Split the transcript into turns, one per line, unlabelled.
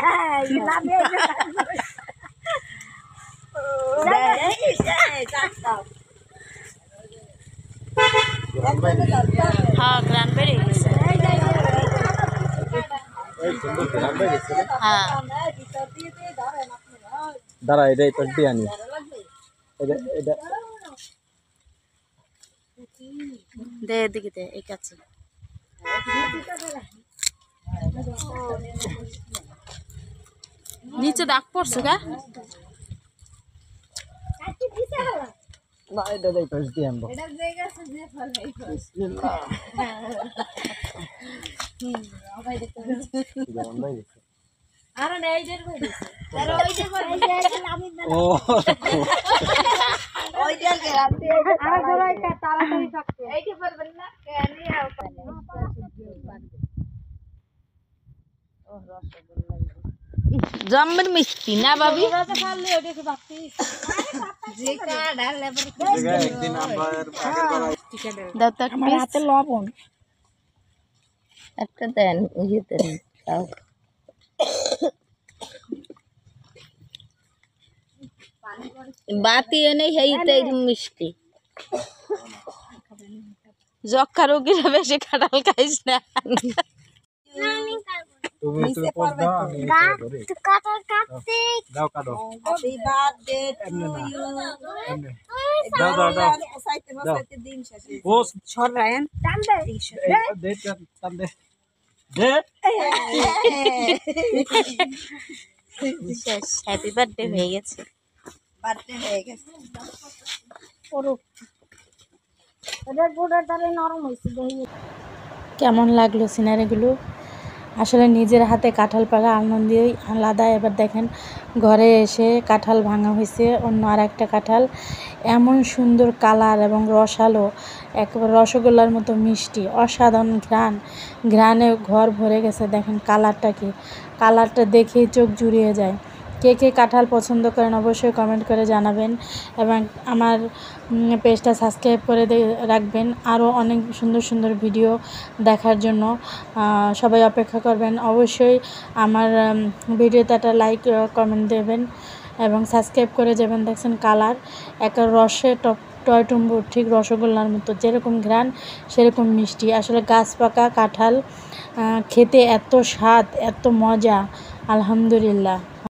হ্যাঁ গ্রান বেড়ে গেছে। হ্যাঁ
দাঁড়া এটা এই পাশ দিয়ে আনি এটা
দে এদিকে দে এই কাছে নিচে দাগ পড়ছে গা
না এটা এই পাশ দিয়ে আনবো ও
জম্মের মিষ্টি না বাবি
একদিন আবার
দাও তো হাতে লবণ
একটা দেন ইয়েতে তাও বাতি এনে সেইতে মিষ্টি
যক্ষা রোগীরা বেশি কাঁঠাল খাইস না
তুমি পোজ দাও আমি
কাটার কাটতে
দাও কাটো
হ্যাপি বার্থডে টু ইউ
দাও দাও দাও
সাইতে বসাইতে দিন শেষে
পোজ
ছড়ায়েন টান দে
দে টান দে দে
শেষ হ্যাপি বার্থডে হয়ে গেছে
বার্থডে হয়ে গেছে ওরো ওটা গোড়া তারে নরম হইছে দেই
কেমন লাগলো সিনারিগুলো আসলে নিজের হাতে কাঁঠাল পাকা আনন্দই আলাদা। এবার দেখেন ঘরে এসে কাঁঠাল ভাঙা হয়েছে অন্য আর একটা কাঁঠাল এমন সুন্দর কালার এবং রসালো একেবারে রসগোল্লার মতো মিষ্টি অসাধারণ ঘ্রাণে ঘর ভরে গেছে। দেখেন কালারটা কি কালারটা দেখেই চোখ জুড়িয়ে যায়। কে কে কাঁঠাল পছন্দ করেন অবশ্যই কমেন্ট করে জানাবেন এবং আমার পেজটা সাবস্ক্রাইব করে রাখবেন আরও অনেক সুন্দর সুন্দর ভিডিও দেখার জন্য সবাই অপেক্ষা করবেন। অবশ্যই আমার ভিডিওতে একটা লাইক কমেন্ট দেবেন এবং সাবস্ক্রাইব করে যাবেন। দেখছেন কালার একটা রসে টয়টুম্বুর ঠিক রসগোল্লার মতো যেরকম ঘ্রাণ সেরকম মিষ্টি। আসলে গাছ পাকা কাঁঠাল খেতে এত স্বাদ এত মজা আলহামদুলিল্লাহ।